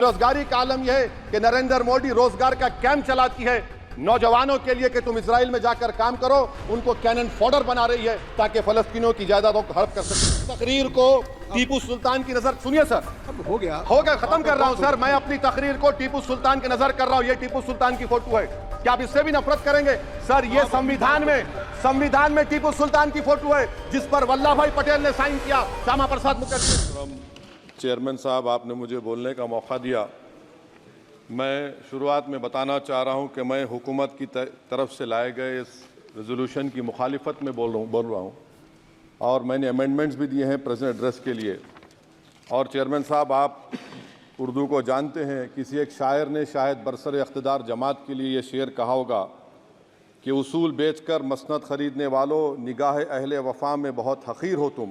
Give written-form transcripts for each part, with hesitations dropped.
बेरोजगारी का आलम यह है कि नरेंद्र मोदी रोजगार का कैंप चलाती है नौजवानों के लिए कि तुम इजराइल में जाकर काम करो, उनको कैनन फॉडर बना रही है ताकि फलस्तीनियों की जायदादों को हड़प कर सके। तकरीर को टीपू सुल्तान की नजर, सुनिए सर, हो गया खत्म कर रहा हूं सर। मैं अपनी तकरीर को टीपू सुल्तान की नजर कर रहा हूं। ये टीपू सुल्तान की फोटो है, क्या आप इससे भी नफरत करेंगे सर? ये संविधान में टीपू सुल्तान की फोटो है जिस पर वल्लभ भाई पटेल ने साइन किया। श्यामा प्रसाद मुखर्जी। चेयरमैन साहब, आपने मुझे बोलने का मौका दिया। मैं शुरुआत में बताना चाह रहा हूं कि मैं हुकूमत की तरफ से लाए गए इस रेजोल्यूशन की मुखालिफत में बोल रहा हूं और मैंने अमेंडमेंट्स भी दिए हैं प्रेजेंट एड्रेस के लिए। और चेयरमैन साहब, आप उर्दू को जानते हैं। किसी एक शायर ने शायद बरसर इख्तिदार जमात के लिए ये शेर कहा होगा कि उसूल बेचकर मसनद ख़रीदने वालों, निगाह अहले वफ़ा में बहुत हक़ीर हो तुम।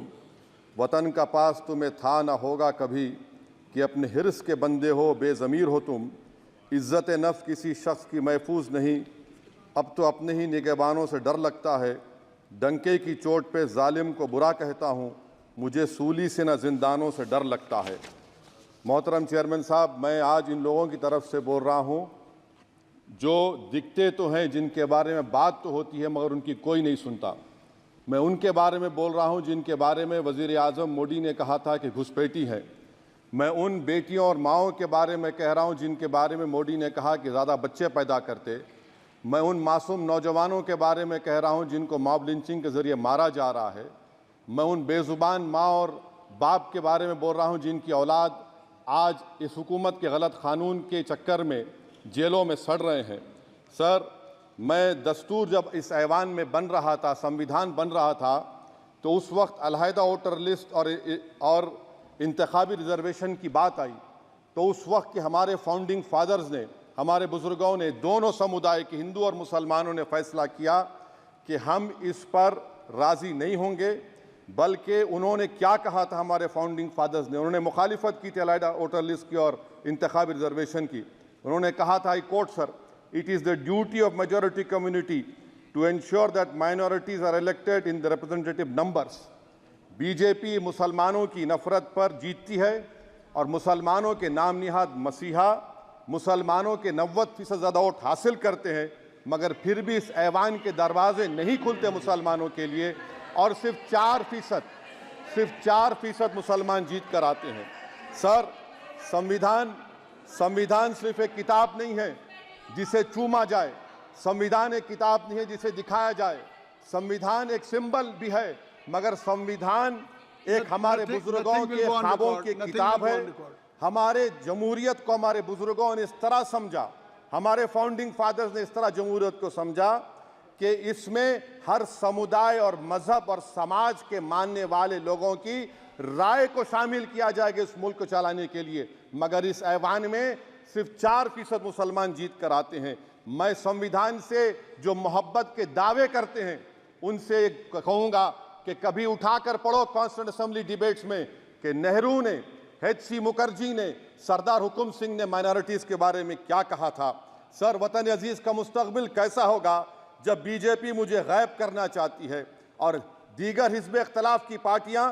वतन का पास तुम्हें था ना होगा कभी कि अपने हिर्स के बंदे हो, बेज़मीर हो तुम। इज़्ज़त नफ्स किसी शख्स की महफूज नहीं, अब तो अपने ही निगहबानों से डर लगता है। डंके की चोट पे जालिम को बुरा कहता हूँ, मुझे सूली से न जिंदानों से डर लगता है। मोहतरम चेयरमैन साहब, मैं आज इन लोगों की तरफ से बोल रहा हूँ जो दिखते तो हैं, जिनके बारे में बात तो होती है मगर उनकी कोई नहीं सुनता। मैं उनके बारे में बोल रहा हूँ जिनके बारे में वज़ीर आज़म मोदी ने कहा था कि घुसपैठी हैं। मैं उन बेटियों और माओं के बारे में कह रहा हूँ जिनके बारे में मोदी ने कहा कि ज़्यादा बच्चे पैदा करते। मैं उन मासूम नौजवानों के बारे में कह रहा हूँ जिनको मॉब लिंचिंग के ज़रिए मारा जा रहा है। मैं उन बेज़ुबान माँ और बाप के बारे में बोल रहा हूँ जिनकी औलाद आज इस हुकूमत के गलत क़ानून के चक्कर में जेलों में सड़ रहे हैं। सर, मैं दस्तूर जब इस ऐवान में बन रहा था, संविधान बन रहा था, तो उस वक्त अलहदा वोटर लिस्ट और इंतखाबी रिजर्वेशन की बात आई। तो उस वक्त के हमारे फाउंडिंग फादर्स ने, हमारे बुजुर्गों ने, दोनों समुदाय के हिंदू और मुसलमानों ने फैसला किया कि हम इस पर राज़ी नहीं होंगे। बल्कि उन्होंने क्या कहा था हमारे फाउंडिंग फादर्स ने, उन्होंने मुखालिफत की थी अलहदा वोटर लिस्ट की और इंतखाबी रिजर्वेशन की। उन्होंने कहा था, I quote sir, it is the duty of majority community to ensure that minorities are elected in the representative numbers. BJP मुसलमानों की नफरत पर जीतती है और मुसलमानों के नाम निहाद मसीहा मुसलमानों के 90% ज़्यादा वोट हासिल करते हैं, मगर फिर भी इस ऐवान के दरवाजे नहीं खुलते मुसलमानों के लिए और सिर्फ 4% मुसलमान जीत कर आते हैं। सर, संविधान सिर्फ एक किताब नहीं है जिसे चूमा जाए, संविधान एक किताब नहीं है जिसे दिखाया जाए, संविधान एक सिंबल भी है, मगर संविधान एक हमारे बुजुर्गों के ख्वाबों की किताब है। हमारे जमहूरियत को हमारे बुजुर्गों ने इस तरह समझा, हमारे फाउंडिंग फादर्स ने इस तरह जमहूरियत को समझा कि इसमें हर समुदाय और मजहब और समाज के मानने वाले लोगों की राय को शामिल किया जाएगा इस मुल्क को चलाने के लिए। मगर इस ऐवान में सिर्फ 4% मुसलमान जीत कर आते हैं। मैं संविधान से जो मोहब्बत के दावे करते हैं उनसे कहूँगा कि कभी उठाकर पढ़ो कॉन्स्टिट्यूएंट असेंबली डिबेट्स में कि नेहरू ने, H.C. मुखर्जी ने, सरदार हुकुम सिंह ने माइनॉरिटीज़ के बारे में क्या कहा था। सर, वतन अजीज़ का मुस्तकबिल कैसा होगा जब बीजेपी मुझे गायब करना चाहती है और दीगर हिज़्ब इख्तिलाफ की पार्टियां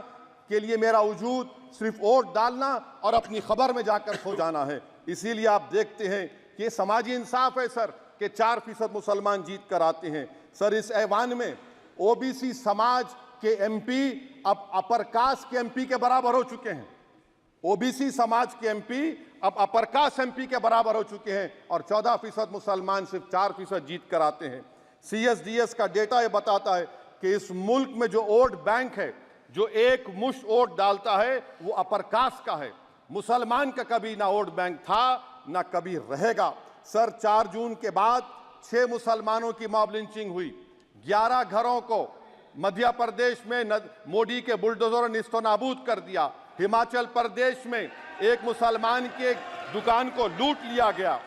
के लिए मेरा वजूद सिर्फ वोट डालना और अपनी खबर में जाकर सो जाना है। इसीलिए आप देखते हैं कि ये समाजी इंसाफ है सर कि 4% मुसलमान जीत कर आते हैं। सर, इस ऐवान में ओबीसी समाज के एमपी अब अपर कास्ट के एमपी के बराबर हो चुके हैं। ओबीसी समाज के एमपी अब अपर कास्ट एमपी के बराबर हो चुके हैं और 14% मुसलमान सिर्फ 4% जीत कर आते हैं। CSDS का डेटा ये बताता है कि इस मुल्क में जो वोट बैंक है, जो एक मुश्त वोट डालता है, वो अपर कास्ट का है। मुसलमान का कभी ना वोट बैंक था ना कभी रहेगा। सर, 4 जून के बाद 6 मुसलमानों की मॉब लिंचिंग हुई। 11 घरों को मध्य प्रदेश में मोदी के बुलडोजर ने निस्तो नाबूद कर दिया। हिमाचल प्रदेश में एक मुसलमान की एक दुकान को लूट लिया गया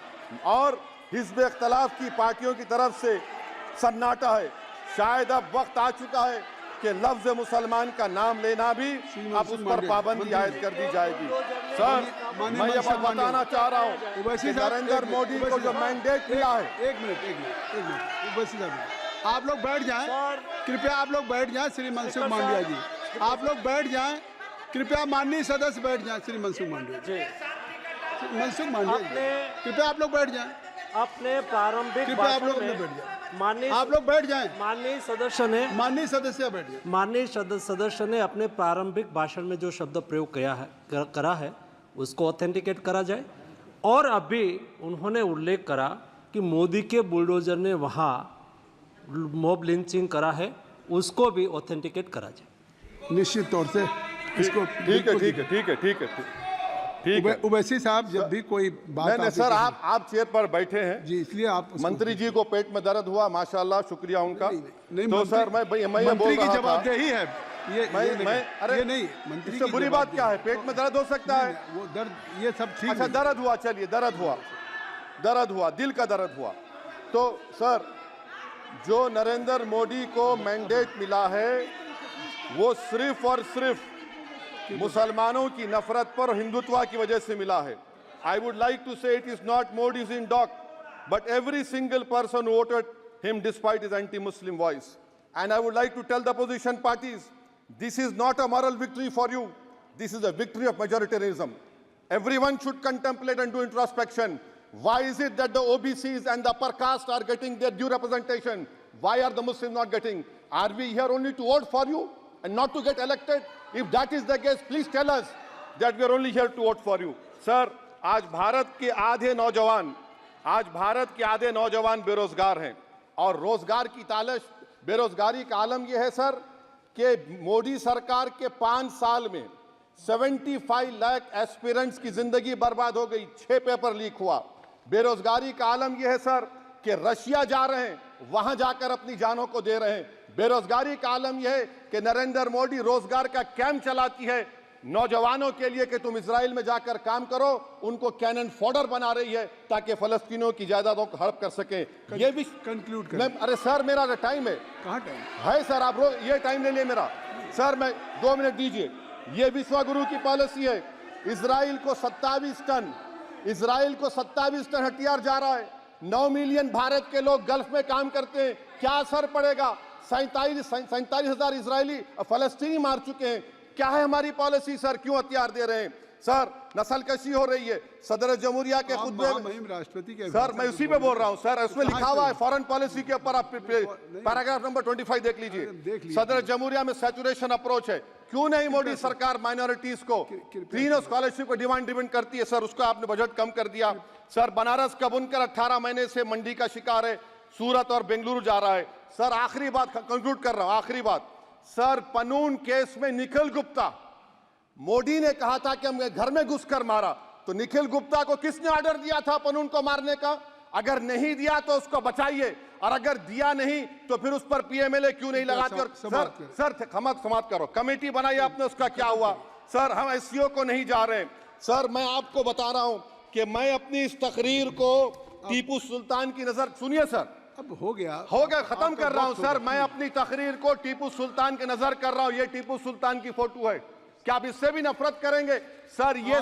और हिज़्ब इख्तिलाफ की पार्टियों की तरफ से सन्नाटा है। शायद अब वक्त आ चुका है कि लफ्ज़ मुसलमान का नाम लेना भी अब उस पर पाबंदी आयद कर दी जाएगी। सर, मैं ये बात बताना चाह रहा हूँ कि नरेंद्र मोदी को जो मैंडेट मिला है। एक मिनट, आप लोग बैठ जाएं, कृपया आप लोग बैठ जाएं। श्री मनसुख मांडविया जी, आप लोग बैठ जाएं, कृपया माननीय सदस्य बैठ जाएं। श्री मनसुख मांडविया जी। मनसुख मांडविया जी, अपने- कृपया आप लोग बैठ जाएं। अपने प्रारंभिक कृपया आप लोग भाषण अपने बैठ में जाएं। माननीय आप लोग बैठ जाएं। माननीय सदस्य ने माननीय सदस्य बैठ जाएं। माननीय सदस्य ने अपने प्रारंभिक भाषण में जो शब्द प्रयोग करा है उसको ऑथेंटिकेट करा जाए। और अभी उन्होंने उल्लेख करा कि मोदी के बुलडोजर ने वहाँ मॉब लिंचिंग करा है, उसको भी ऑथेंटिकेट करा जाए। निश्चित तौर से इसको ठीक है ठीक है ठीक है ठीक है ठीक है। उवैसी साहब जब भी कोई बात नहीं नहीं सर, आप चेयर पर बैठे हैं जी, इसलिए आप उसको- मंत्री जी को पेट में दर्द हुआ, माशाल्लाह, शुक्रिया उनका। नहीं, तो मंत्री- सर मैं ये बोल मंत्री की रहा था, जवाबदेही है ये अरे ये नहीं मंत्री इससे की बुरी बात क्या है? जवाबदेही। पेट में दर्द हो सकता है। वो दर्द ये सब ठीक अच्छा नहीं। दर्द हुआ, चलिए दर्द हुआ, दिल का दर्द हुआ। तो सर, जो नरेंद्र मोदी को मैंडेट मिला है वो सिर्फ और सिर्फ मुसलमानों की नफरत पर हिंदुत्व की वजह से मिला है। I would like to say it is not Modi's in dock but every single person voted him despite his anti Muslim voice. And I would like to tell the opposition parties, this is not a moral victory for you, this is a victory of majoritarianism. Everyone should contemplate and do introspection. Why is it that the OBCs and the upper caste are getting their due representation? Why are the Muslims not getting? Are we here only to vote for you and not to get elected? If that is the case, please tell us that we are only here to vote for you. Sir, आज भारत के आधे नौजवान बेरोजगार हैं और रोजगार की तालाश, बेरोजगारी का आलम यह है सर कि मोदी सरकार के 5 साल में 75 लाख एस्पिरेंट्स की जिंदगी बर्बाद हो गई, 6 पेपर लीक हुआ। बेरोजगारी का आलम यह है सर कि रशिया जा रहे हैं, वहां जाकर अपनी जानों को दे रहे हैं। बेरोजगारी का आलम यह है कि नरेंद्र मोदी रोजगार का कैंप चलाती है नौजवानों के लिए कि तुम इजराइल में जाकर काम करो, उनको कैनन फॉडर बना रही है ताकि फलस्तीनियों की जायदादों को हड़प कर सके। ये भी कंक्लूड करें। अरे सर मेरा टाइम है। कहाँ टाइम है सर, आप ये टाइम ले लिए मेरा। सर मैं 2 मिनट दीजिए। ये विश्वगुरु की पॉलिसी है। इजराइल को 27 टन हथियार जा रहा है। 9 मिलियन भारत के लोग गल्फ में काम करते हैं, क्या असर पड़ेगा? 47,000 इजरायली फलस्तीनी मार चुके हैं। क्या है हमारी पॉलिसी सर? क्यों हथियार दे रहे हैं? सर नस्लकशी हो रही है। सदर जमहूरिया के खुतबे में राष्ट्रपति के सर मैं उसी पे बोल रहा हूं सर, उसमें लिखा हुआ है फॉरेन पॉलिसी के ऊपर, आप पैराग्राफ नंबर 25 देख लीजिए। सदर जमहूरिया में सैचुरेशन अप्रोच है। क्यों नहीं मोदी सरकार माइनॉरिटीज को तीनों स्कॉलरशिप को डिमांड करती है सर, उसका आपने बजट कम कर दिया। सर बनारस का बुनकर 18 महीने से मंडी का शिकार है, सूरत और बेंगलुरु जा रहा है। सर आखिरी बात कंक्लूड कर रहा हूं, आखिरी बात सर, पनून केस में निखिल गुप्ता, मोदी ने कहा था कि हम घर में घुसकर मारा, तो निखिल गुप्ता को किसने ऑर्डर दिया था पनून को मारने का? अगर नहीं दिया तो उसको बचाइए, और अगर दिया नहीं तो फिर उस पर पीएमएलए क्यों नहीं लगाते? सर समाप्त करो। कमेटी बनाई आपने, उसका क्या हुआ? सर हम एससीओ को नहीं जा रहे। सर मैं आपको बता रहा हूं कि मैं अपनी इस तकरीर को टीपू सुल्तान की नजर, सुनिए सर, अब हो गया खत्म कर रहा हूं सर। मैं अपनी तकरीर को टीपू सुल्तान के नजर कर रहा हूं। ये टीपू सुल्तान की फोटो है, क्या आप इससे भी नफरत करेंगे? सर ये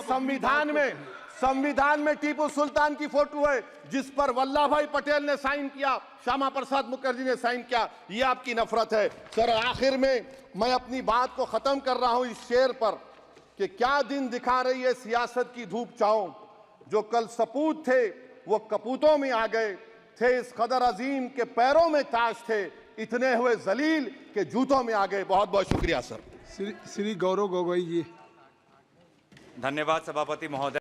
संविधान में टीपू सुल्तान की फोटो है जिस पर वल्लभ भाई पटेल ने साइन किया, श्यामा प्रसाद मुखर्जी ने साइन किया। ये आपकी नफरत है सर। आखिर में मैं अपनी बात को खत्म कर रहा हूं इस शेर पर कि क्या दिन दिखा रही है सियासत की धूप छांव, जो कल सपूत थे वो कपूतों में आ गए, थे इस कदर अजीम के पैरों में ताज थे, इतने हुए जलील के जूतों में आ गए। बहुत बहुत शुक्रिया सर। श्री गौरव गोगोई जी। धन्यवाद सभापति महोदय।